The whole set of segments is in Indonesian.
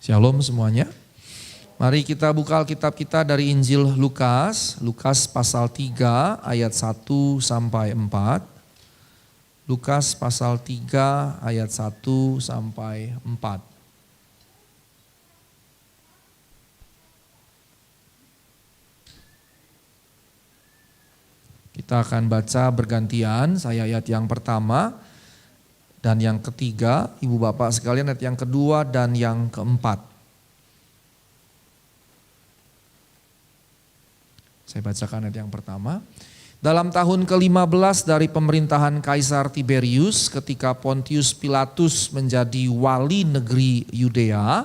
Shalom semuanya. Mari kita buka Alkitab kita dari Injil Lukas, Lukas pasal 3 ayat 1 sampai 4. Lukas pasal 3 ayat 1 sampai 4. Kita akan baca bergantian, saya ayat yang pertama dan yang ketiga, ibu bapak sekalian ayat yang kedua dan yang keempat. Saya bacakan ayat yang pertama. Dalam tahun ke-15 dari pemerintahan Kaisar Tiberius ketika Pontius Pilatus menjadi wali negeri Yudea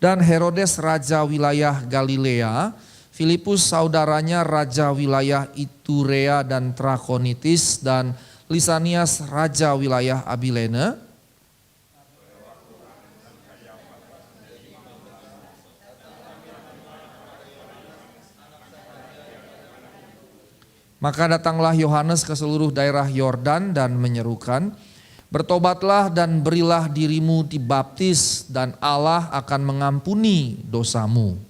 dan Herodes raja wilayah Galilea, Filipus saudaranya raja wilayah Iturea dan Trakonitis dan Lisanias raja wilayah Abilene. Maka datanglah Yohanes ke seluruh daerah Yordan dan menyerukan, "Bertobatlah dan berilah dirimu dibaptis dan Allah akan mengampuni dosamu."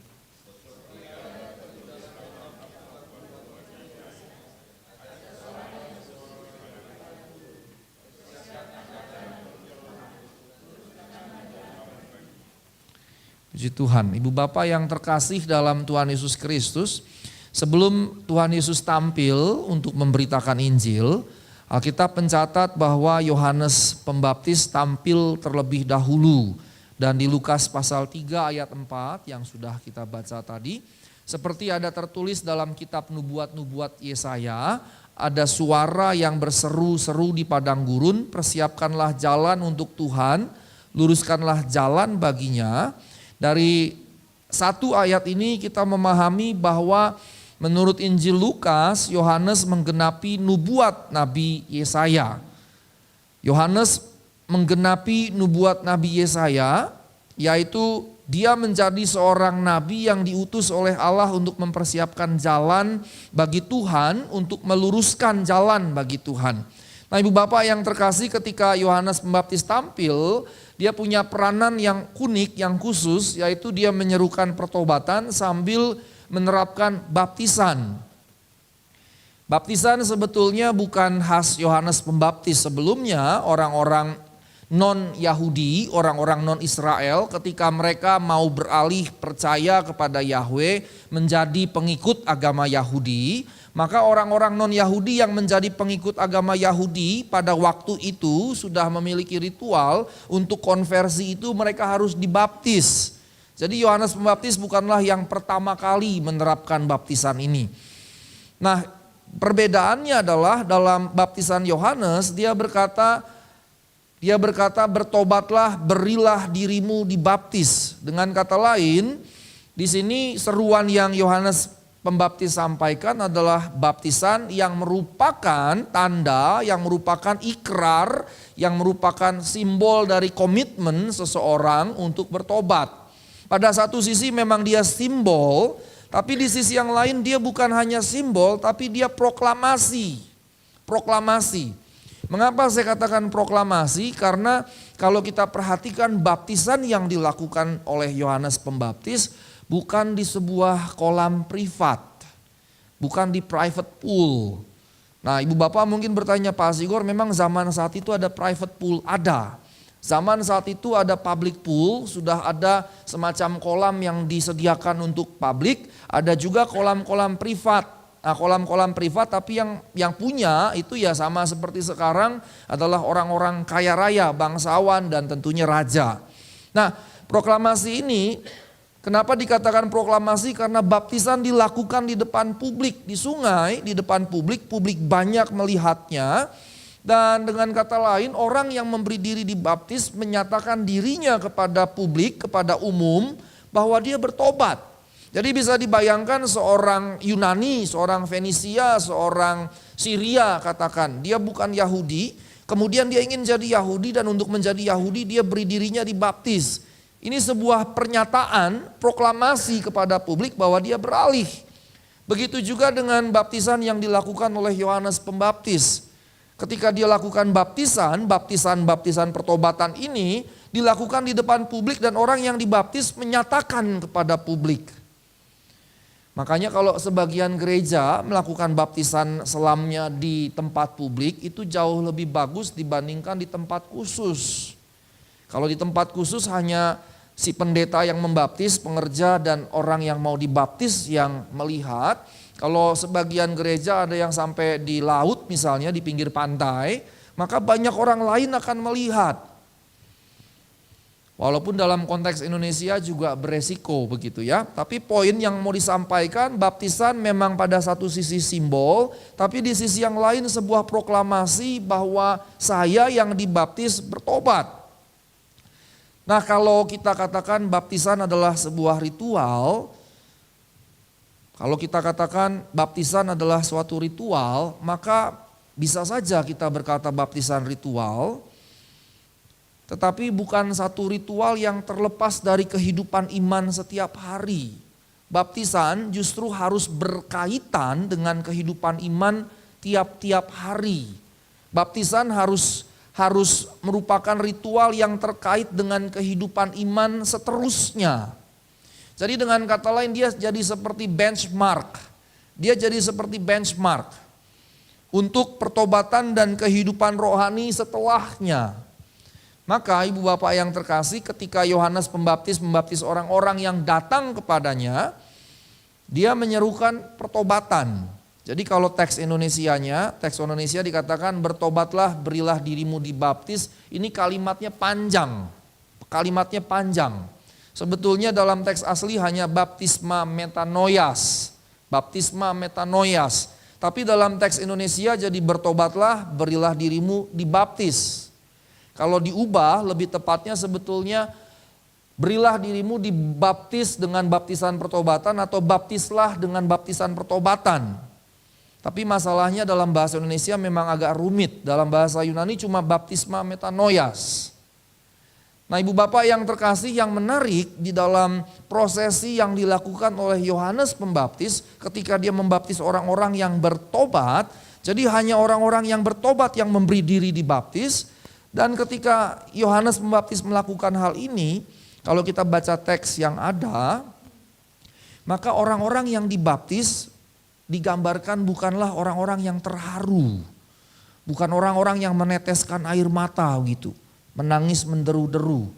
Puji Tuhan, Ibu Bapak yang terkasih dalam Tuhan Yesus Kristus, sebelum Tuhan Yesus tampil untuk memberitakan Injil, Alkitab mencatat bahwa Yohanes Pembaptis tampil terlebih dahulu. Dan di Lukas pasal 3 ayat 4 yang sudah kita baca tadi, seperti ada tertulis dalam kitab nubuat-nubuat Yesaya, ada suara yang berseru-seru di padang gurun, "Persiapkanlah jalan untuk Tuhan, luruskanlah jalan baginya." Dari satu ayat ini kita memahami bahwa menurut Injil Lukas, Yohanes menggenapi nubuat Nabi Yesaya. Yohanes menggenapi nubuat Nabi Yesaya, yaitu dia menjadi seorang nabi yang diutus oleh Allah untuk mempersiapkan jalan bagi Tuhan, untuk meluruskan jalan bagi Tuhan. Nah, Ibu Bapak yang terkasih, ketika Yohanes Pembaptis tampil, dia punya peranan yang unik, yang khusus, yaitu dia menyerukan pertobatan sambil menerapkan baptisan. Baptisan sebetulnya bukan khas Yohanes Pembaptis. Sebelumnya orang-orang non-Yahudi, orang-orang non-Israel ketika mereka mau beralih percaya kepada Yahweh menjadi pengikut agama Yahudi, maka orang-orang non-Yahudi yang menjadi pengikut agama Yahudi pada waktu itu sudah memiliki ritual untuk konversi itu mereka harus dibaptis. Jadi Yohanes Pembaptis bukanlah yang pertama kali menerapkan baptisan ini. Nah, perbedaannya adalah dalam baptisan Yohanes dia berkata, "Bertobatlah, berilah dirimu dibaptis." Dengan kata lain, di sini seruan yang Yohanes Pembaptis sampaikan adalah baptisan yang merupakan tanda, yang merupakan ikrar, yang merupakan simbol dari komitmen seseorang untuk bertobat. Pada satu sisi memang dia simbol, tapi di sisi yang lain dia bukan hanya simbol, tapi dia proklamasi. Proklamasi. Mengapa saya katakan proklamasi? Karena kalau kita perhatikan baptisan yang dilakukan oleh Yohanes Pembaptis bukan di sebuah kolam privat, bukan di private pool. Nah, Ibu Bapak mungkin bertanya, "Pak Sigor, memang zaman saat itu ada private pool?" Ada. Zaman saat itu ada public pool, sudah ada semacam kolam yang disediakan untuk publik, ada juga kolam-kolam privat. Nah, kolam-kolam privat tapi yang punya itu ya sama seperti sekarang adalah orang-orang kaya raya, bangsawan dan tentunya raja. Nah, proklamasi ini kenapa dikatakan proklamasi? Karena baptisan dilakukan di depan publik, di sungai, di depan publik, publik banyak melihatnya. Dan dengan kata lain, orang yang memberi diri dibaptis menyatakan dirinya kepada publik, kepada umum bahwa dia bertobat. Jadi bisa dibayangkan seorang Yunani, seorang Fenisia, seorang Syria katakan, dia bukan Yahudi, kemudian dia ingin jadi Yahudi dan untuk menjadi Yahudi dia beri dirinya dibaptis. Ini sebuah pernyataan, proklamasi kepada publik bahwa dia beralih. Begitu juga dengan baptisan yang dilakukan oleh Yohanes Pembaptis. Ketika dia lakukan baptisan pertobatan ini, dilakukan di depan publik dan orang yang dibaptis menyatakan kepada publik. Makanya kalau sebagian gereja melakukan baptisan selamnya di tempat publik itu jauh lebih bagus dibandingkan di tempat khusus. Kalau di tempat khusus hanya si pendeta yang membaptis, pengerja dan orang yang mau dibaptis yang melihat. Kalau sebagian gereja ada yang sampai di laut misalnya di pinggir pantai, maka banyak orang lain akan melihat. Walaupun dalam konteks Indonesia juga beresiko begitu ya. Tapi poin yang mau disampaikan, baptisan memang pada satu sisi simbol, tapi di sisi yang lain sebuah proklamasi bahwa saya yang dibaptis bertobat. Nah, kalau kita katakan baptisan adalah sebuah ritual, kalau kita katakan baptisan adalah suatu ritual, maka bisa saja kita berkata baptisan ritual. Tetapi bukan satu ritual yang terlepas dari kehidupan iman setiap hari. Baptisan justru harus berkaitan dengan kehidupan iman tiap-tiap hari. Baptisan harus merupakan ritual yang terkait dengan kehidupan iman seterusnya. Jadi dengan kata lain dia jadi seperti benchmark. Dia jadi seperti benchmark untuk pertobatan dan kehidupan rohani setelahnya. Maka ibu bapak yang terkasih, ketika Yohanes Pembaptis membaptis orang-orang yang datang kepadanya, dia menyerukan pertobatan. Jadi kalau teks Indonesianya, teks Indonesia dikatakan bertobatlah, berilah dirimu dibaptis. Ini kalimatnya panjang. Kalimatnya panjang. Sebetulnya dalam teks asli hanya baptisma metanoias. Baptisma metanoias. Tapi dalam teks Indonesia jadi bertobatlah, berilah dirimu dibaptis. Kalau diubah lebih tepatnya sebetulnya berilah dirimu dibaptis dengan baptisan pertobatan atau baptislah dengan baptisan pertobatan. Tapi masalahnya dalam bahasa Indonesia memang agak rumit. Dalam bahasa Yunani cuma baptisma metanoias. Nah ibu bapak yang terkasih, yang menarik di dalam prosesi yang dilakukan oleh Yohanes Pembaptis ketika dia membaptis orang-orang yang bertobat. Jadi hanya orang-orang yang bertobat yang memberi diri dibaptis. Dan ketika Yohanes Pembaptis melakukan hal ini, kalau kita baca teks yang ada, maka orang-orang yang dibaptis digambarkan bukanlah orang-orang yang terharu. Bukan orang-orang yang meneteskan air mata gitu, menangis menderu-deru.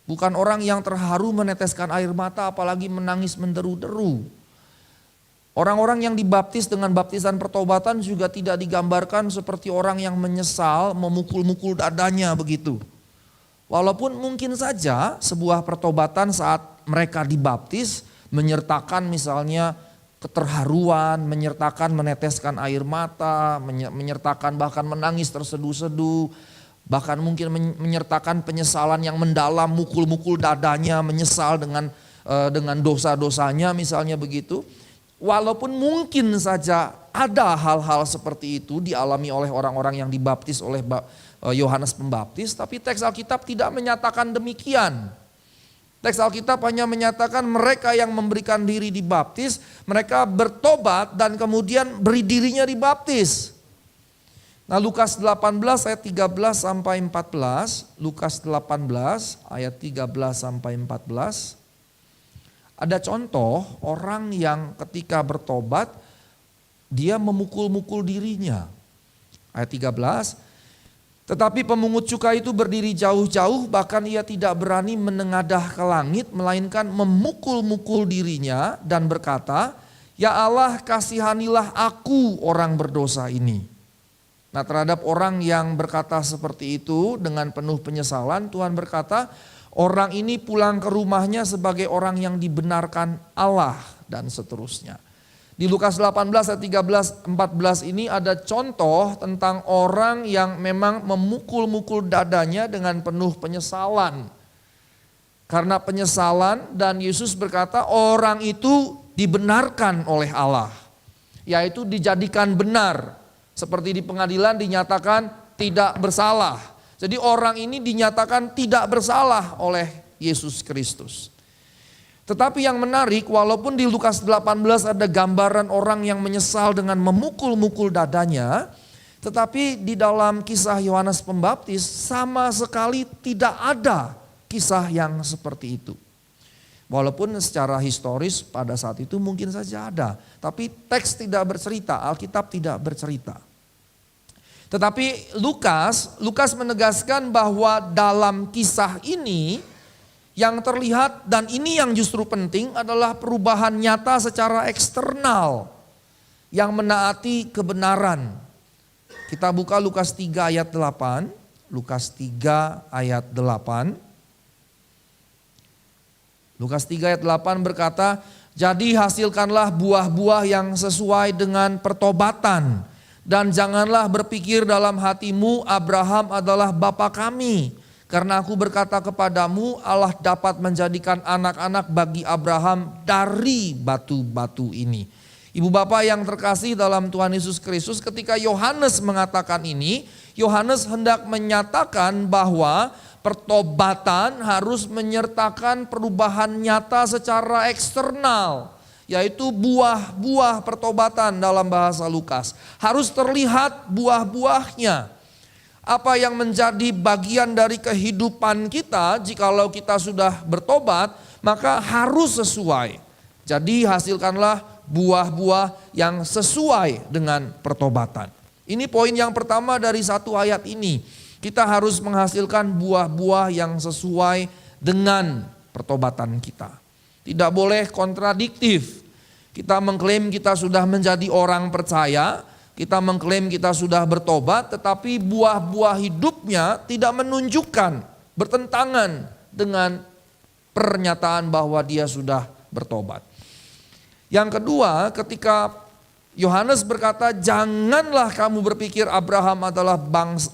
Bukan orang yang terharu meneteskan air mata apalagi menangis menderu-deru. Orang-orang yang dibaptis dengan baptisan pertobatan juga tidak digambarkan seperti orang yang menyesal, memukul-mukul dadanya begitu. Walaupun mungkin saja sebuah pertobatan saat mereka dibaptis menyertakan misalnya keterharuan, menyertakan meneteskan air mata, menyertakan bahkan menangis terseduh-seduh, bahkan mungkin menyertakan penyesalan yang mendalam, mukul-mukul dadanya, menyesal dengan dosa-dosanya misalnya begitu. Walaupun mungkin saja ada hal-hal seperti itu dialami oleh orang-orang yang dibaptis oleh Yohanes Pembaptis, tapi teks Alkitab tidak menyatakan demikian. Teks Alkitab hanya menyatakan mereka yang memberikan diri dibaptis, mereka bertobat dan kemudian beri dirinya dibaptis. Nah Lukas 18 ayat 13 sampai 14, Lukas 18 ayat 13 sampai 14. Ada contoh orang yang ketika bertobat dia memukul-mukul dirinya. Ayat 13, tetapi pemungut cukai itu berdiri jauh-jauh bahkan ia tidak berani menengadah ke langit melainkan memukul-mukul dirinya dan berkata, ya Allah kasihanilah aku orang berdosa ini. Nah terhadap orang yang berkata seperti itu dengan penuh penyesalan Tuhan berkata, orang ini pulang ke rumahnya sebagai orang yang dibenarkan Allah dan seterusnya. Di Lukas 18 ayat 13, 14 ini ada contoh tentang orang yang memang memukul-mukul dadanya dengan penuh penyesalan. Karena penyesalan dan Yesus berkata orang itu dibenarkan oleh Allah. Yaitu dijadikan benar. Seperti di pengadilan dinyatakan tidak bersalah. Jadi orang ini dinyatakan tidak bersalah oleh Yesus Kristus. Tetapi yang menarik walaupun di Lukas 18 ada gambaran orang yang menyesal dengan memukul-mukul dadanya. Tetapi di dalam kisah Yohanes Pembaptis sama sekali tidak ada kisah yang seperti itu. Walaupun secara historis pada saat itu mungkin saja ada. Tapi teks tidak bercerita, Alkitab tidak bercerita. Tetapi Lukas menegaskan bahwa dalam kisah ini yang terlihat dan ini yang justru penting adalah perubahan nyata secara eksternal yang menaati kebenaran. Kita buka Lukas 3 ayat 8. Lukas 3 ayat 8. Lukas 3 ayat 8 berkata, "Jadi hasilkanlah buah-buah yang sesuai dengan pertobatan. Dan janganlah berpikir dalam hatimu Abraham adalah bapa kami. Karena aku berkata kepadamu Allah dapat menjadikan anak-anak bagi Abraham dari batu-batu ini." Ibu bapak yang terkasih dalam Tuhan Yesus Kristus, ketika Yohanes mengatakan ini, Yohanes hendak menyatakan bahwa pertobatan harus menyertakan perubahan nyata secara eksternal. Yaitu buah-buah pertobatan dalam bahasa Lukas. Harus terlihat buah-buahnya. Apa yang menjadi bagian dari kehidupan kita jikalau kita sudah bertobat, maka harus sesuai. Jadi hasilkanlah buah-buah yang sesuai dengan pertobatan. Ini poin yang pertama dari satu ayat ini. Kita harus menghasilkan buah-buah yang sesuai dengan pertobatan kita. Tidak boleh kontradiktif. Kita mengklaim kita sudah menjadi orang percaya, kita mengklaim kita sudah bertobat, tetapi buah-buah hidupnya tidak menunjukkan, bertentangan dengan pernyataan bahwa dia sudah bertobat. Yang kedua, ketika Yohanes berkata, "Janganlah kamu berpikir Abraham adalah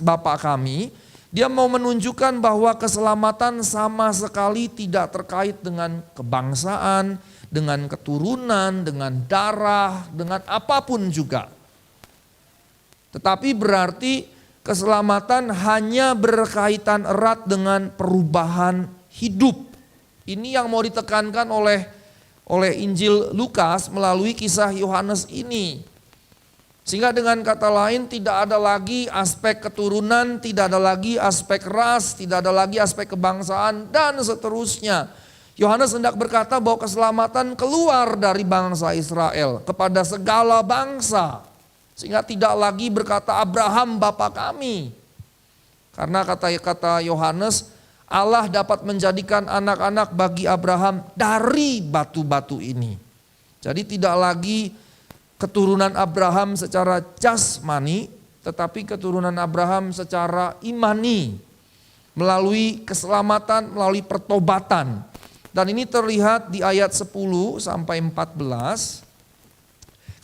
bapa kami." Dia mau menunjukkan bahwa keselamatan sama sekali tidak terkait dengan kebangsaan, dengan keturunan, dengan darah, dengan apapun juga. Tetapi berarti keselamatan hanya berkaitan erat dengan perubahan hidup. Ini yang mau ditekankan oleh Injil Lukas melalui kisah Yohanes ini. Sehingga dengan kata lain tidak ada lagi aspek keturunan, tidak ada lagi aspek ras, tidak ada lagi aspek kebangsaan dan seterusnya. Yohanes hendak berkata bahwa keselamatan keluar dari bangsa Israel kepada segala bangsa. Sehingga tidak lagi berkata Abraham bapa kami. Karena kata Yohanes, Allah dapat menjadikan anak-anak bagi Abraham dari batu-batu ini. Jadi tidak lagi keturunan Abraham secara jasmani, tetapi keturunan Abraham secara imani. Melalui keselamatan, melalui pertobatan. Dan ini terlihat di ayat 10 sampai 14.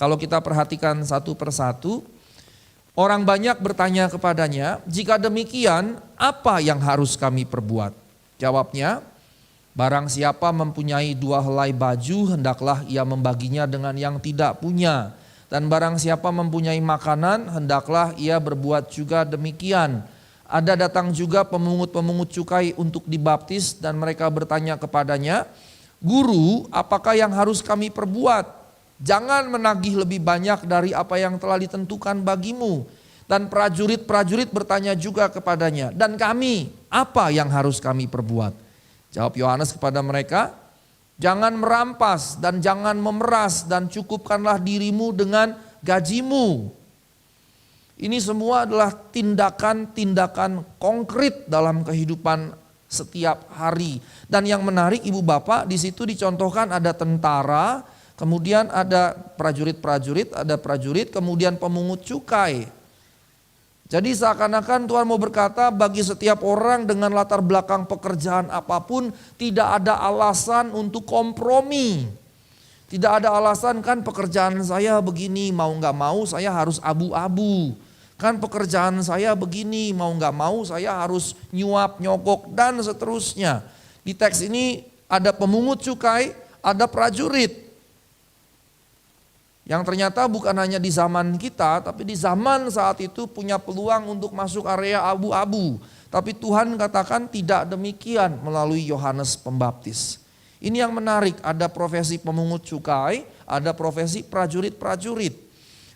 Kalau kita perhatikan satu persatu, orang banyak bertanya kepadanya, "Jika demikian, apa yang harus kami perbuat?" Jawabnya, "Barang siapa mempunyai 2 helai baju, hendaklah ia membaginya dengan yang tidak punya. Dan barang siapa mempunyai makanan, hendaklah ia berbuat juga demikian. Ada datang juga pemungut-pemungut cukai untuk dibaptis dan mereka bertanya kepadanya, 'Guru, apakah yang harus kami perbuat?' Jangan menagih lebih banyak dari apa yang telah ditentukan bagimu." Dan prajurit-prajurit bertanya juga kepadanya, "Dan kami, apa yang harus kami perbuat?" Jawab Yohanes kepada mereka, "Jangan merampas dan jangan memeras dan cukupkanlah dirimu dengan gajimu." Ini semua adalah tindakan-tindakan konkret dalam kehidupan setiap hari. Dan yang menarik ibu bapak, di situ dicontohkan ada tentara, kemudian ada prajurit-prajurit, ada prajurit, kemudian pemungut cukai. Jadi seakan-akan Tuhan mau berkata bagi setiap orang dengan latar belakang pekerjaan apapun, tidak ada alasan untuk kompromi. Tidak ada alasan, kan pekerjaan saya begini, mau gak mau saya harus abu-abu. Kan pekerjaan saya begini, mau gak mau saya harus nyuap, nyogok dan seterusnya. Di teks ini ada pemungut cukai, ada prajurit. Yang ternyata bukan hanya di zaman kita, tapi di zaman saat itu punya peluang untuk masuk area abu-abu. Tapi Tuhan katakan tidak demikian melalui Yohanes Pembaptis. Ini yang menarik, ada profesi pemungut cukai, ada profesi prajurit-prajurit.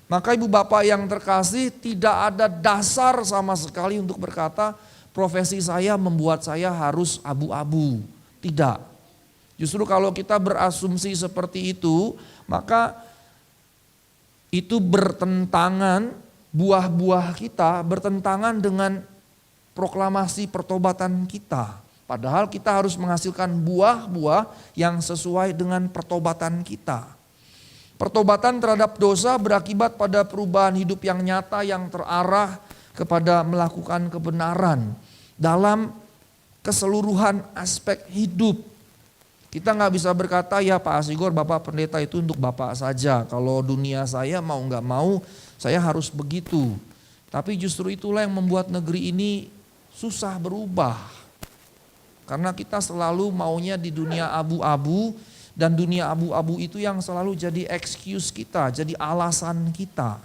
Maka ibu bapak yang terkasih, tidak ada dasar sama sekali untuk berkata profesi saya membuat saya harus abu-abu. Tidak. Justru kalau kita berasumsi seperti itu, maka itu bertentangan, buah-buah kita bertentangan dengan proklamasi pertobatan kita. Padahal kita harus menghasilkan buah-buah yang sesuai dengan pertobatan kita. Pertobatan terhadap dosa berakibat pada perubahan hidup yang nyata yang terarah kepada melakukan kebenaran dalam keseluruhan aspek hidup. Kita nggak bisa berkata, ya Pak Asigor, Bapak Pendeta itu untuk Bapak saja. Kalau dunia saya mau nggak mau, saya harus begitu. Tapi justru itulah yang membuat negeri ini susah berubah. Karena kita selalu maunya di dunia abu-abu, dan dunia abu-abu itu yang selalu jadi excuse kita, jadi alasan kita.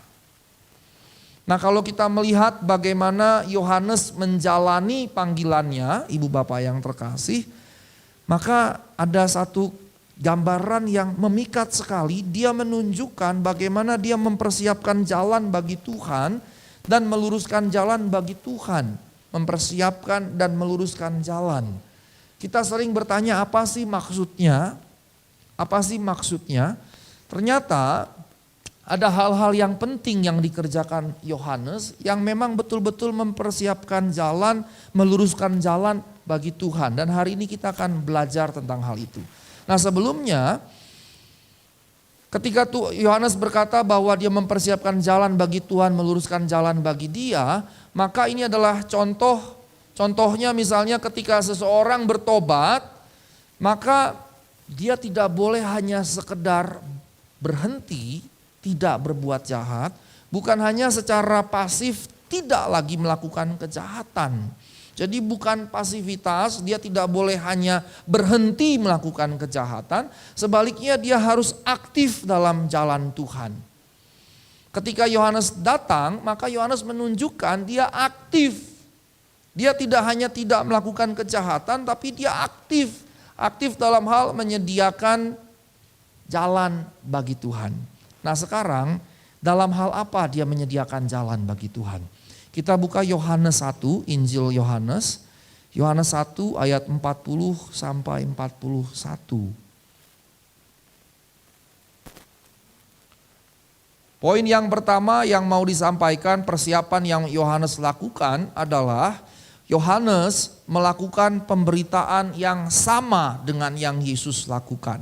Nah, kalau kita melihat bagaimana Yohanes menjalani panggilannya, Ibu Bapak yang terkasih, maka ada satu gambaran yang memikat sekali. Dia menunjukkan bagaimana dia mempersiapkan jalan bagi Tuhan dan meluruskan jalan bagi Tuhan. Mempersiapkan dan meluruskan jalan. Kita sering bertanya, apa sih maksudnya? Apa sih maksudnya? Ternyata ada hal-hal yang penting yang dikerjakan Yohanes yang memang betul-betul mempersiapkan jalan, meluruskan jalan bagi Tuhan. Dan hari ini kita akan belajar tentang hal itu. Nah, sebelumnya ketika Yohanes berkata bahwa dia mempersiapkan jalan bagi Tuhan, meluruskan jalan bagi dia, maka ini adalah contohnya misalnya ketika seseorang bertobat, maka dia tidak boleh hanya sekedar berhenti, tidak berbuat jahat, bukan hanya secara pasif tidak lagi melakukan kejahatan. Jadi bukan pasivitas, dia tidak boleh hanya berhenti melakukan kejahatan, sebaliknya dia harus aktif dalam jalan Tuhan. Ketika Yohanes datang, maka Yohanes menunjukkan dia aktif. Dia tidak hanya tidak melakukan kejahatan, tapi dia aktif. Aktif dalam hal menyediakan jalan bagi Tuhan. Nah, sekarang dalam hal apa dia menyediakan jalan bagi Tuhan? Kita buka Yohanes 1, Injil Yohanes. Yohanes 1 ayat 40 sampai 41. Poin yang pertama yang mau disampaikan, persiapan yang Yohanes lakukan adalah Yohanes melakukan pemberitaan yang sama dengan yang Yesus lakukan.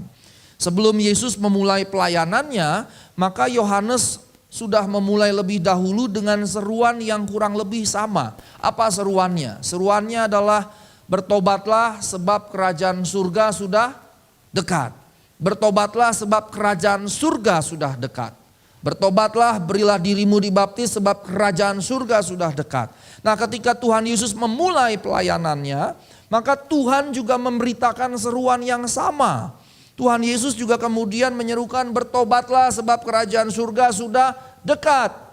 Sebelum Yesus memulai pelayanannya, maka Yohanes sudah memulai lebih dahulu dengan seruan yang kurang lebih sama. Apa seruannya? Seruannya adalah bertobatlah sebab kerajaan surga sudah dekat. Bertobatlah sebab kerajaan surga sudah dekat. Bertobatlah, berilah dirimu dibaptis sebab kerajaan surga sudah dekat. Nah, ketika Tuhan Yesus memulai pelayanannya, maka Tuhan juga memberitakan seruan yang sama. Tuhan Yesus juga kemudian menyerukan bertobatlah sebab kerajaan surga sudah dekat.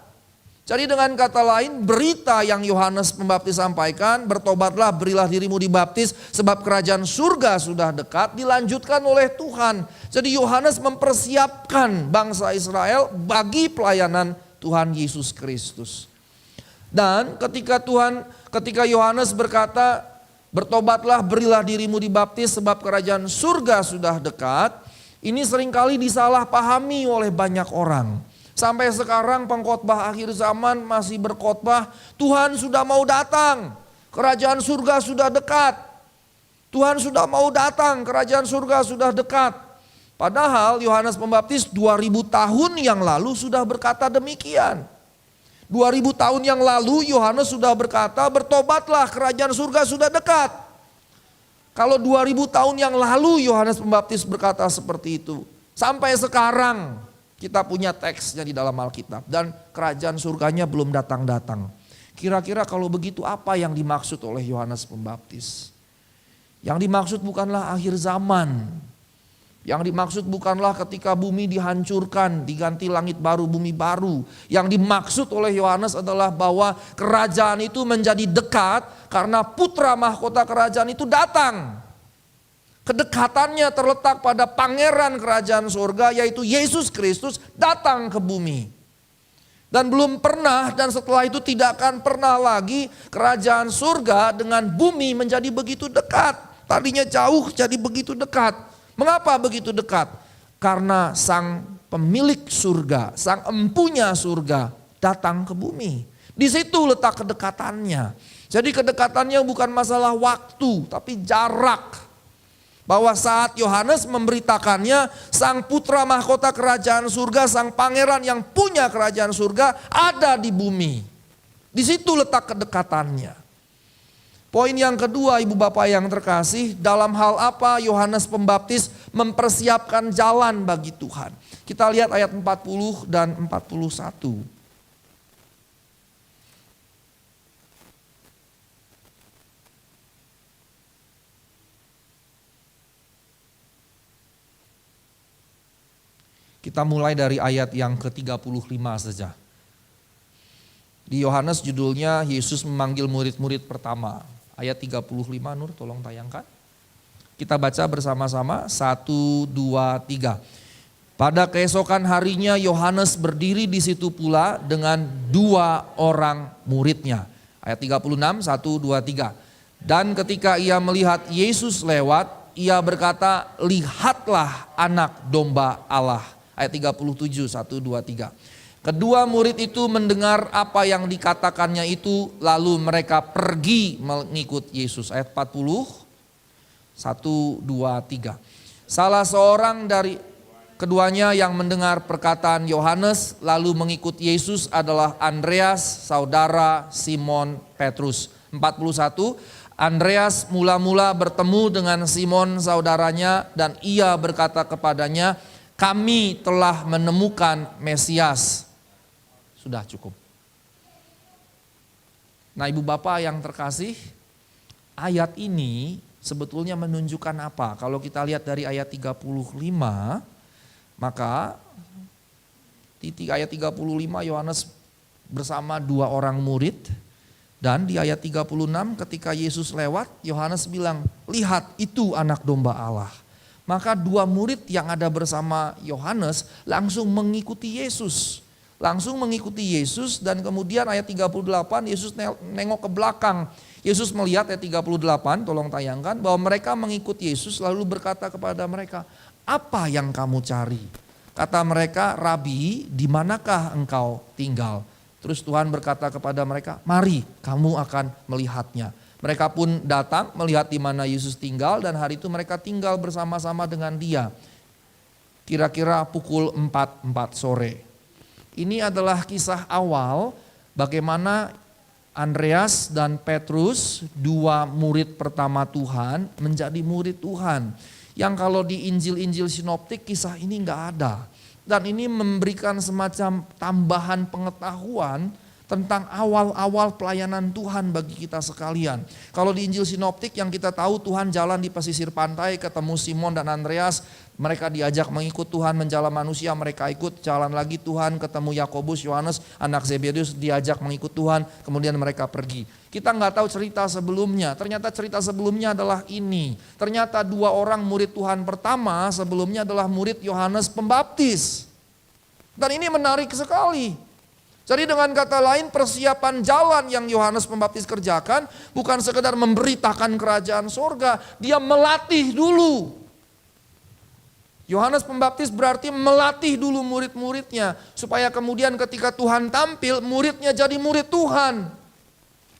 Jadi dengan kata lain, berita yang Yohanes Pembaptis sampaikan, bertobatlah, berilah dirimu dibaptis sebab kerajaan surga sudah dekat, dilanjutkan oleh Tuhan. Jadi Yohanes mempersiapkan bangsa Israel bagi pelayanan Tuhan Yesus Kristus. Dan ketika Yohanes berkata, bertobatlah, berilah dirimu dibaptis sebab kerajaan surga sudah dekat, ini seringkali disalahpahami oleh banyak orang. Sampai sekarang pengkhotbah akhir zaman masih berkhotbah, Tuhan sudah mau datang, kerajaan surga sudah dekat. Tuhan sudah mau datang, kerajaan surga sudah dekat. Padahal Yohanes Pembaptis 2000 tahun yang lalu sudah berkata demikian. 2000 tahun yang lalu Yohanes sudah berkata, bertobatlah, kerajaan surga sudah dekat. Kalau 2000 tahun yang lalu Yohanes Pembaptis berkata seperti itu, sampai sekarang kita punya teksnya di dalam Alkitab dan kerajaan surganya belum datang-datang. Kira-kira kalau begitu apa yang dimaksud oleh Yohanes Pembaptis? Yang dimaksud bukanlah akhir zaman. Yang dimaksud bukanlah ketika bumi dihancurkan, diganti langit baru, bumi baru. Yang dimaksud oleh Yohanes adalah bahwa kerajaan itu menjadi dekat karena putra mahkota kerajaan itu datang. Kedekatannya terletak pada pangeran kerajaan surga yaitu Yesus Kristus datang ke bumi. Dan belum pernah dan setelah itu tidak akan pernah lagi kerajaan surga dengan bumi menjadi begitu dekat. Tadinya jauh jadi begitu dekat. Mengapa begitu dekat? Karena sang pemilik surga, sang empunya surga datang ke bumi. Di situ letak kedekatannya. Jadi kedekatannya bukan masalah waktu tapi jarak. Bahwa saat Yohanes memberitakannya, sang putra mahkota kerajaan surga, sang pangeran yang punya kerajaan surga ada di bumi. Di situ letak kedekatannya. Poin yang kedua, ibu bapak yang terkasih, dalam hal apa Yohanes Pembaptis mempersiapkan jalan bagi Tuhan. Kita lihat ayat 40 dan 41. Kita mulai dari ayat yang ke-35 saja. Di Yohanes judulnya Yesus memanggil murid-murid pertama. Ayat 35 Nur tolong tayangkan. Kita baca bersama-sama 1, 2, 3. Pada keesokan harinya Yohanes berdiri di situ pula dengan 2 orang muridnya. Ayat 36, 1, 2, 3. Dan ketika ia melihat Yesus lewat, ia berkata, lihatlah anak domba Allah. Ayat 37, 1, 2, 3. Kedua murid itu mendengar apa yang dikatakannya itu, lalu mereka pergi mengikut Yesus. Ayat 40, 1, 2, 3. Salah seorang dari keduanya yang mendengar perkataan Yohanes lalu mengikut Yesus adalah Andreas, saudara Simon Petrus. 41, Andreas mula-mula bertemu dengan Simon saudaranya dan ia berkata kepadanya, kami telah menemukan Mesias. Sudah cukup. Nah ibu bapak yang terkasih, ayat ini sebetulnya menunjukkan apa? Kalau kita lihat dari ayat 35, maka di ayat 35 Yohanes bersama 2 orang murid. Dan di ayat 36 ketika Yesus lewat, Yohanes bilang, lihat itu anak domba Allah. Maka 2 murid yang ada bersama Yohanes langsung mengikuti Yesus. Langsung mengikuti Yesus dan kemudian ayat 38 Yesus nengok ke belakang. Yesus melihat ayat 38, tolong tayangkan, bahwa mereka mengikuti Yesus lalu berkata kepada mereka, apa yang kamu cari? Kata mereka, Rabi, di manakah engkau tinggal? Terus Tuhan berkata kepada mereka, mari kamu akan melihatnya. Mereka pun datang melihat di mana Yesus tinggal dan hari itu mereka tinggal bersama-sama dengan dia. Kira-kira pukul 4 sore. Ini adalah kisah awal bagaimana Andreas dan Petrus, 2 murid pertama Tuhan, menjadi murid Tuhan. Yang kalau di Injil-Injil sinoptik kisah ini enggak ada. Dan ini memberikan semacam tambahan pengetahuan tentang awal-awal pelayanan Tuhan bagi kita sekalian. Kalau di Injil sinoptik yang kita tahu Tuhan jalan di pesisir pantai ketemu Simon dan Andreas. Mereka diajak mengikut Tuhan menjala manusia, mereka ikut. Jalan lagi Tuhan ketemu Yakobus, Yohanes, anak Zebedius diajak mengikut Tuhan. Kemudian mereka pergi. Kita nggak tahu cerita sebelumnya. Ternyata cerita sebelumnya adalah ini. Ternyata 2 orang murid Tuhan pertama sebelumnya adalah murid Yohanes Pembaptis. Dan ini menarik sekali. Jadi dengan kata lain persiapan jalan yang Yohanes Pembaptis kerjakan bukan sekedar memberitakan kerajaan surga, dia melatih dulu. Yohanes Pembaptis berarti melatih dulu murid-muridnya supaya kemudian ketika Tuhan tampil muridnya jadi murid Tuhan.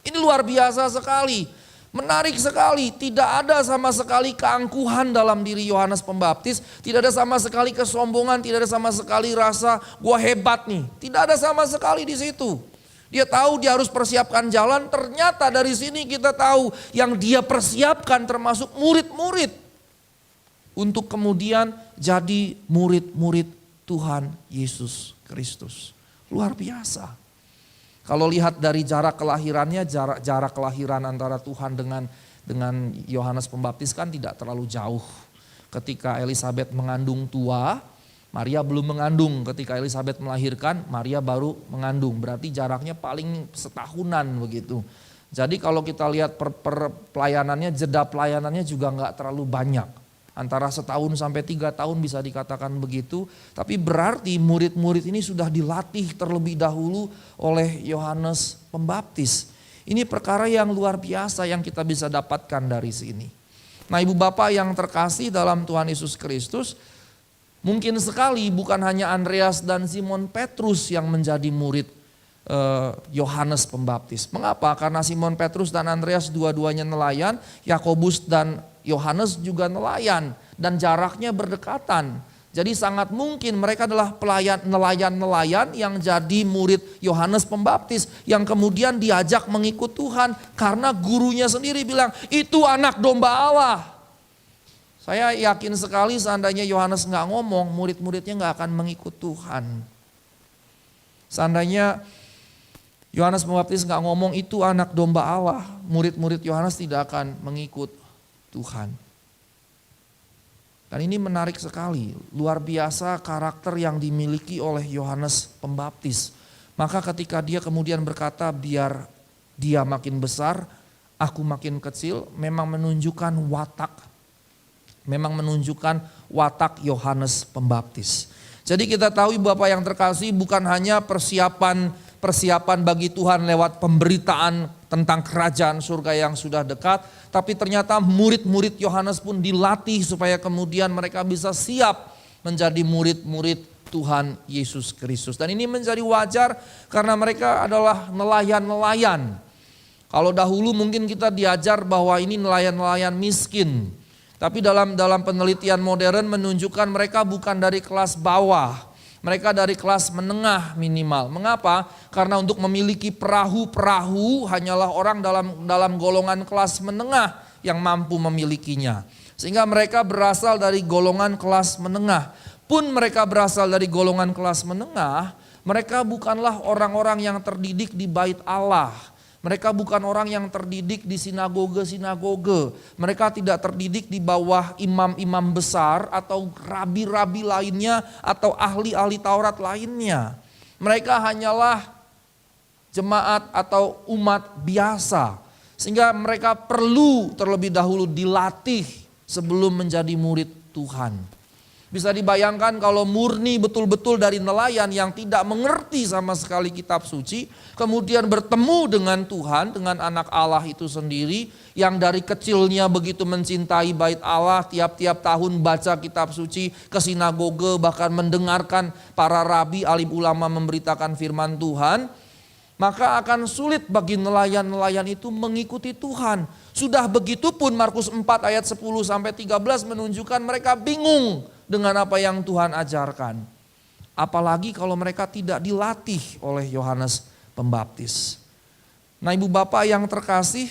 Ini luar biasa sekali. Menarik sekali, tidak ada sama sekali keangkuhan dalam diri Yohanes Pembaptis, tidak ada sama sekali kesombongan, tidak ada sama sekali rasa gua hebat nih. Tidak ada sama sekali di situ. Dia tahu dia harus persiapkan jalan, ternyata dari sini kita tahu yang dia persiapkan termasuk murid-murid untuk kemudian jadi murid-murid Tuhan Yesus Kristus. Luar biasa. Kalau lihat dari jarak kelahirannya, jarak kelahiran antara Tuhan dengan Yohanes Pembaptis kan tidak terlalu jauh. Ketika Elisabet mengandung tua, Maria belum mengandung. Ketika Elisabet melahirkan, Maria baru mengandung. Berarti jaraknya paling setahunan begitu. Jadi kalau kita lihat pelayanannya, jeda pelayanannya juga nggak terlalu banyak. Antara setahun sampai 3 tahun bisa dikatakan begitu. Tapi berarti murid-murid ini sudah dilatih terlebih dahulu oleh Yohanes Pembaptis. Ini perkara yang luar biasa yang kita bisa dapatkan dari sini. Nah, ibu bapak yang terkasih dalam Tuhan Yesus Kristus, mungkin sekali bukan hanya Andreas dan Simon Petrus yang menjadi murid Yohanes Pembaptis. Mengapa? Karena Simon Petrus dan Andreas dua-duanya nelayan, Yakobus dan Yohanes juga nelayan dan jaraknya berdekatan. Jadi sangat mungkin mereka adalah nelayan-nelayan yang jadi murid Yohanes Pembaptis yang kemudian diajak mengikut Tuhan karena gurunya sendiri bilang, "Itu anak domba Allah." Saya yakin sekali seandainya Yohanes nggak ngomong, murid-muridnya nggak akan mengikut Tuhan. Seandainya Yohanes Pembaptis nggak ngomong itu anak domba Allah, murid-murid Yohanes tidak akan mengikut Tuhan. Dan ini menarik sekali, luar biasa karakter yang dimiliki oleh Yohanes Pembaptis. Maka ketika dia kemudian berkata biar dia makin besar, aku makin kecil, memang menunjukkan watak Yohanes Pembaptis. Jadi kita tahu Bapak yang terkasih bukan hanya persiapan bagi Tuhan lewat pemberitaan tentang kerajaan surga yang sudah dekat, tapi ternyata murid-murid Yohanes pun dilatih supaya kemudian mereka bisa siap menjadi murid-murid Tuhan Yesus Kristus. Dan ini menjadi wajar karena mereka adalah nelayan-nelayan. Kalau dahulu mungkin kita diajar bahwa ini nelayan-nelayan miskin, tapi dalam penelitian modern menunjukkan mereka bukan dari kelas bawah. Mereka dari kelas menengah minimal. Mengapa? Karena untuk memiliki perahu-perahu hanyalah orang dalam golongan kelas menengah yang mampu memilikinya. Sehingga mereka berasal dari golongan kelas menengah. Pun mereka berasal dari golongan kelas menengah, mereka bukanlah orang-orang yang terdidik di bait Allah. Mereka bukan orang yang terdidik di sinagoge-sinagoge. Mereka tidak terdidik di bawah imam-imam besar atau rabi-rabi lainnya atau ahli-ahli Taurat lainnya. Mereka hanyalah jemaat atau umat biasa. Sehingga mereka perlu terlebih dahulu dilatih sebelum menjadi murid Tuhan. Bisa dibayangkan kalau murni betul-betul dari nelayan yang tidak mengerti sama sekali kitab suci, kemudian bertemu dengan Tuhan, dengan anak Allah itu sendiri, yang dari kecilnya begitu mencintai bait Allah, tiap-tiap tahun baca kitab suci, ke sinagoge, bahkan mendengarkan para rabi, alim ulama memberitakan firman Tuhan, maka akan sulit bagi nelayan-nelayan itu mengikuti Tuhan. Sudah begitu pun Markus 4 ayat 10-13 menunjukkan mereka bingung dengan apa yang Tuhan ajarkan. Apalagi kalau mereka tidak dilatih oleh Yohanes Pembaptis. Nah, ibu bapak yang terkasih,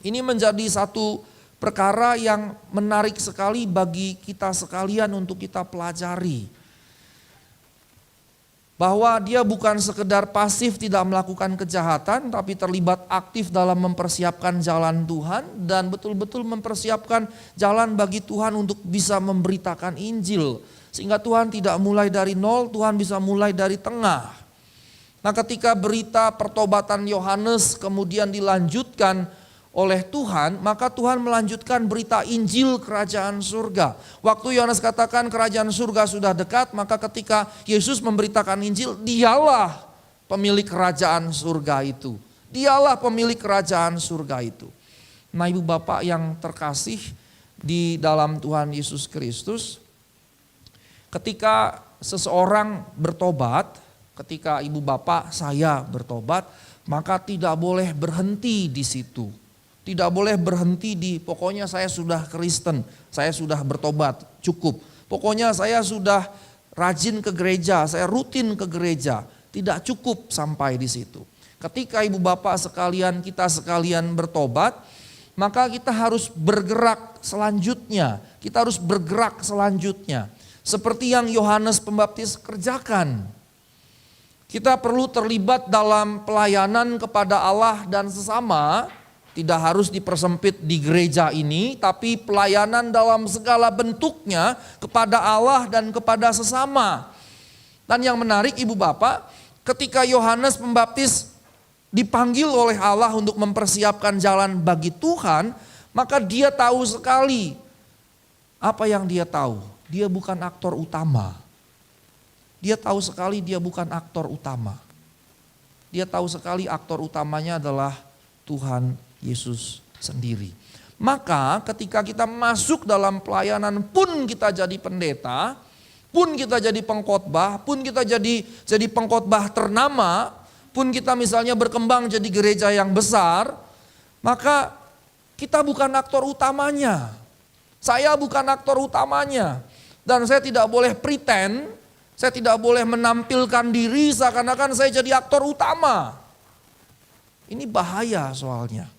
ini menjadi satu perkara yang menarik sekali bagi kita sekalian untuk kita pelajari. Bahwa dia bukan sekedar pasif tidak melakukan kejahatan, tapi terlibat aktif dalam mempersiapkan jalan Tuhan dan betul-betul mempersiapkan jalan bagi Tuhan untuk bisa memberitakan Injil. Sehingga Tuhan tidak mulai dari nol, Tuhan bisa mulai dari tengah. Nah, ketika berita pertobatan Yohanes kemudian dilanjutkan oleh Tuhan, maka Tuhan melanjutkan berita Injil kerajaan surga. Waktu Yohanes katakan kerajaan surga sudah dekat, maka ketika Yesus memberitakan Injil, dialah pemilik kerajaan surga itu. Dialah pemilik kerajaan surga itu. Nah, ibu bapak yang terkasih di dalam Tuhan Yesus Kristus, ketika seseorang bertobat, ketika ibu bapak saya bertobat, maka tidak boleh berhenti di situ. Tidak boleh berhenti di pokoknya saya sudah Kristen, saya sudah bertobat, cukup. Pokoknya saya sudah rajin ke gereja, saya rutin ke gereja. Tidak cukup sampai di situ. Ketika ibu bapak sekalian, kita sekalian bertobat, maka kita harus bergerak selanjutnya. Kita harus bergerak selanjutnya. Seperti yang Yohanes Pembaptis kerjakan. Kita perlu terlibat dalam pelayanan kepada Allah dan sesama. Tidak harus dipersempit di gereja ini, tapi pelayanan dalam segala bentuknya kepada Allah dan kepada sesama. Dan yang menarik ibu bapak, ketika Yohanes Pembaptis dipanggil oleh Allah untuk mempersiapkan jalan bagi Tuhan, maka dia tahu sekali Apa yang dia tahu? Dia bukan aktor utama. Dia tahu sekali dia bukan aktor utama. Dia tahu sekali aktor utamanya adalah Tuhan Yesus sendiri. Maka ketika kita masuk dalam pelayanan pun kita jadi pendeta, pun kita jadi pengkhotbah, pun kita jadi pengkhotbah ternama, pun kita misalnya berkembang jadi gereja yang besar, maka kita bukan aktor utamanya. Saya bukan aktor utamanya. Dan saya tidak boleh pretend, saya tidak boleh menampilkan diri seakan-akan saya jadi aktor utama. Ini bahaya soalnya.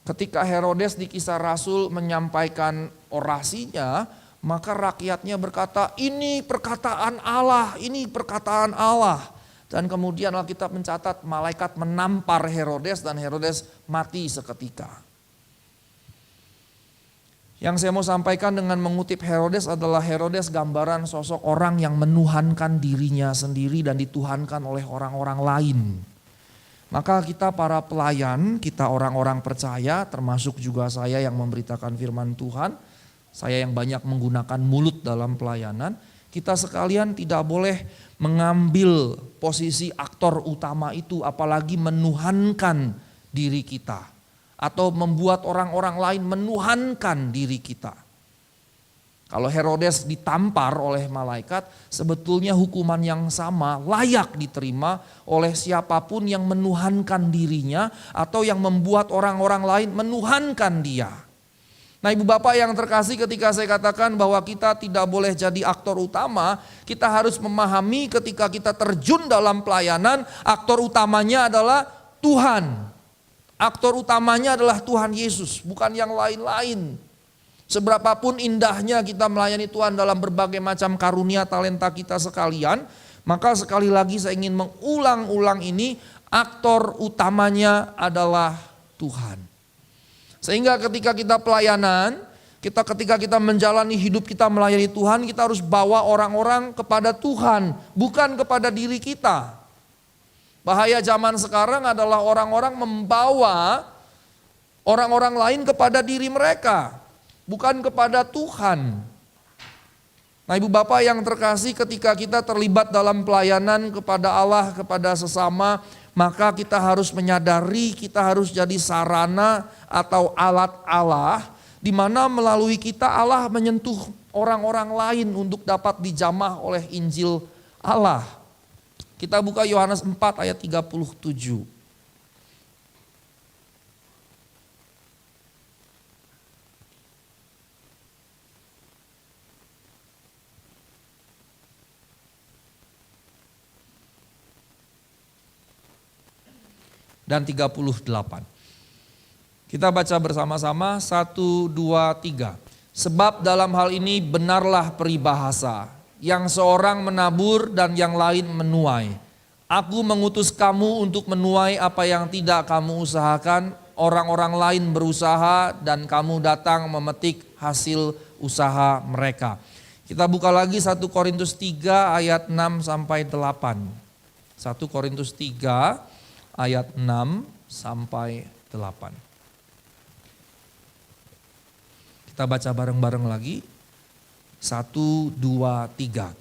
Ketika Herodes di Kisah Rasul menyampaikan orasinya, maka rakyatnya berkata, ini perkataan Allah, ini perkataan Allah. Dan kemudian Alkitab mencatat malaikat menampar Herodes dan Herodes mati seketika. Yang saya mau sampaikan dengan mengutip Herodes adalah Herodes gambaran sosok orang yang menuhankan dirinya sendiri dan dituhankan oleh orang-orang lain. Maka kita para pelayan, kita orang-orang percaya, termasuk juga saya yang memberitakan firman Tuhan, saya yang banyak menggunakan mulut dalam pelayanan, kita sekalian tidak boleh mengambil posisi aktor utama itu, apalagi menuhankan diri kita. Atau membuat orang-orang lain menuhankan diri kita. Kalau Herodes ditampar oleh malaikat, sebetulnya hukuman yang sama layak diterima oleh siapapun yang menuhankan dirinya atau yang membuat orang-orang lain menuhankan dia. Nah, ibu bapak yang terkasih, ketika saya katakan bahwa kita tidak boleh jadi aktor utama, kita harus memahami ketika kita terjun dalam pelayanan, aktor utamanya adalah Tuhan. Aktor utamanya adalah Tuhan Yesus, bukan yang lain-lain. Seberapapun indahnya kita melayani Tuhan dalam berbagai macam karunia talenta kita sekalian, maka sekali lagi saya ingin mengulang-ulang ini, aktor utamanya adalah Tuhan. Sehingga ketika kita pelayanan, ketika kita menjalani hidup kita melayani Tuhan, kita harus bawa orang-orang kepada Tuhan, bukan kepada diri kita. Bahaya zaman sekarang adalah orang-orang membawa orang-orang lain kepada diri mereka, bukan kepada Tuhan. Nah, ibu bapak yang terkasih, ketika kita terlibat dalam pelayanan kepada Allah, kepada sesama, maka kita harus menyadari kita harus jadi sarana atau alat Allah, di mana melalui kita Allah menyentuh orang-orang lain untuk dapat dijamah oleh Injil Allah. Kita buka Yohanes 4 ayat 37. Dan 38. Kita baca bersama-sama 1, 2, 3. Sebab dalam hal ini benarlah peribahasa, yang seorang menabur dan yang lain menuai. Aku mengutus kamu untuk menuai apa yang tidak kamu usahakan, orang-orang lain berusaha dan kamu datang memetik hasil usaha mereka. Kita buka lagi 1 Korintus 3 ayat 6 sampai 8. 1 Korintus 3 ayat 6 sampai 8. Kita baca bareng-bareng lagi. 1, 2, 3.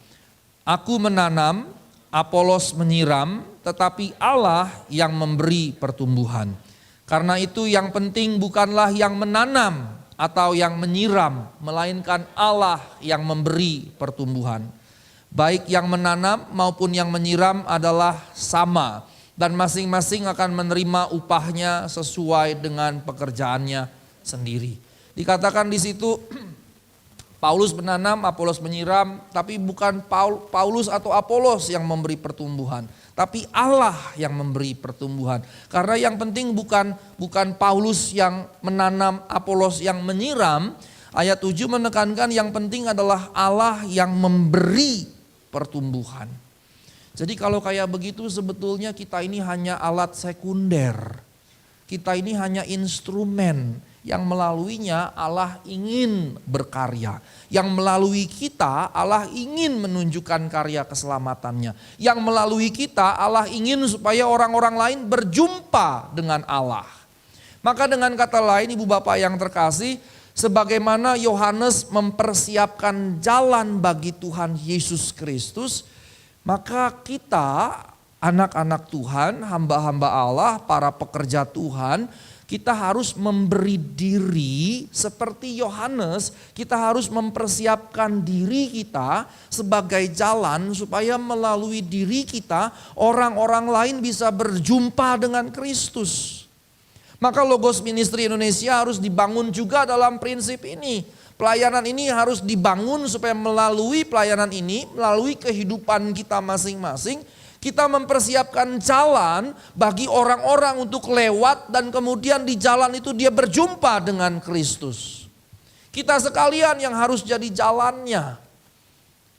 Aku menanam, Apolos menyiram, tetapi Allah yang memberi pertumbuhan. Karena itu yang penting bukanlah yang menanam atau yang menyiram, melainkan Allah yang memberi pertumbuhan. Baik yang menanam maupun yang menyiram adalah sama, dan masing-masing akan menerima upahnya sesuai dengan pekerjaannya sendiri. Dikatakan di situ, Paulus menanam, Apolos menyiram, tapi bukan Paulus atau Apolos yang memberi pertumbuhan, tapi Allah yang memberi pertumbuhan. Karena yang penting bukan Paulus yang menanam, Apolos yang menyiram. Ayat 7 menekankan yang penting adalah Allah yang memberi pertumbuhan. Jadi kalau kayak begitu sebetulnya kita ini hanya alat sekunder. Kita ini hanya instrumen yang melaluinya Allah ingin berkarya. Yang melalui kita Allah ingin menunjukkan karya keselamatannya. Yang melalui kita Allah ingin supaya orang-orang lain berjumpa dengan Allah. Maka dengan kata lain ibu bapak yang terkasih, Sebagaimana Yohanes mempersiapkan jalan bagi Tuhan Yesus Kristus, maka kita anak-anak Tuhan, hamba-hamba Allah, para pekerja Tuhan, kita harus memberi diri seperti Yohanes. Kita harus mempersiapkan diri kita sebagai jalan supaya melalui diri kita orang-orang lain bisa berjumpa dengan Kristus. Maka Logos Ministry Indonesia harus dibangun juga dalam prinsip ini. Pelayanan ini harus dibangun supaya melalui pelayanan ini, melalui kehidupan kita masing-masing, kita mempersiapkan jalan bagi orang-orang untuk lewat dan kemudian di jalan itu dia berjumpa dengan Kristus. Kita sekalian yang harus jadi jalannya.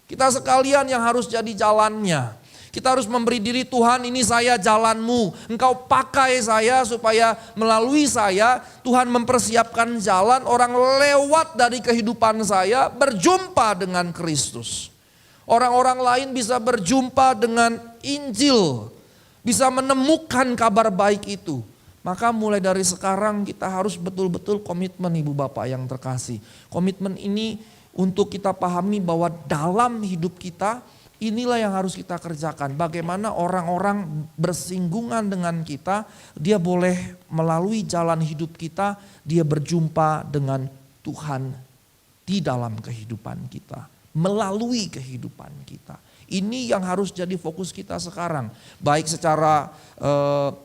Kita sekalian yang harus jadi jalannya. Kita harus memberi diri, Tuhan ini saya jalanmu. Engkau pakai saya supaya melalui saya Tuhan mempersiapkan jalan orang lewat dari kehidupan saya berjumpa dengan Kristus. Orang-orang lain bisa berjumpa dengan Injil. Bisa menemukan kabar baik itu. Maka mulai dari sekarang kita harus betul-betul komitmen Ibu Bapak yang terkasih. Komitmen ini untuk kita pahami bahwa dalam hidup kita inilah yang harus kita kerjakan. Bagaimana orang-orang bersinggungan dengan kita, dia boleh melalui jalan hidup kita, dia berjumpa dengan Tuhan di dalam kehidupan kita. Melalui kehidupan kita. Ini yang harus jadi fokus kita sekarang. Baik secara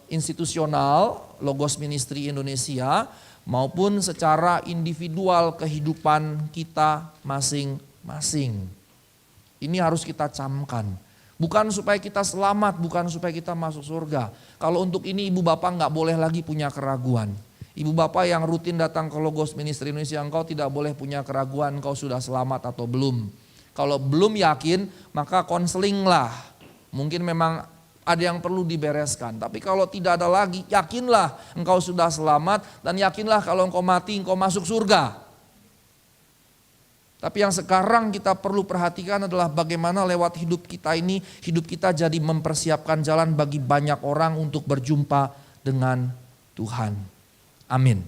institusional, Logos Ministry Indonesia, maupun secara individual kehidupan kita masing-masing. Ini harus kita camkan. Bukan supaya kita selamat, bukan supaya kita masuk surga. Kalau untuk ini Ibu Bapak nggak boleh lagi punya keraguan. Ibu Bapak yang rutin datang ke Logos Ministry Indonesia, engkau tidak boleh punya keraguan engkau sudah selamat atau belum. Kalau belum yakin, maka konselinglah. Mungkin memang ada yang perlu dibereskan. Tapi kalau tidak ada lagi, yakinlah engkau sudah selamat dan yakinlah kalau engkau mati, engkau masuk surga. Tapi yang sekarang kita perlu perhatikan adalah bagaimana lewat hidup kita ini, hidup kita jadi mempersiapkan jalan bagi banyak orang untuk berjumpa dengan Tuhan. Amin.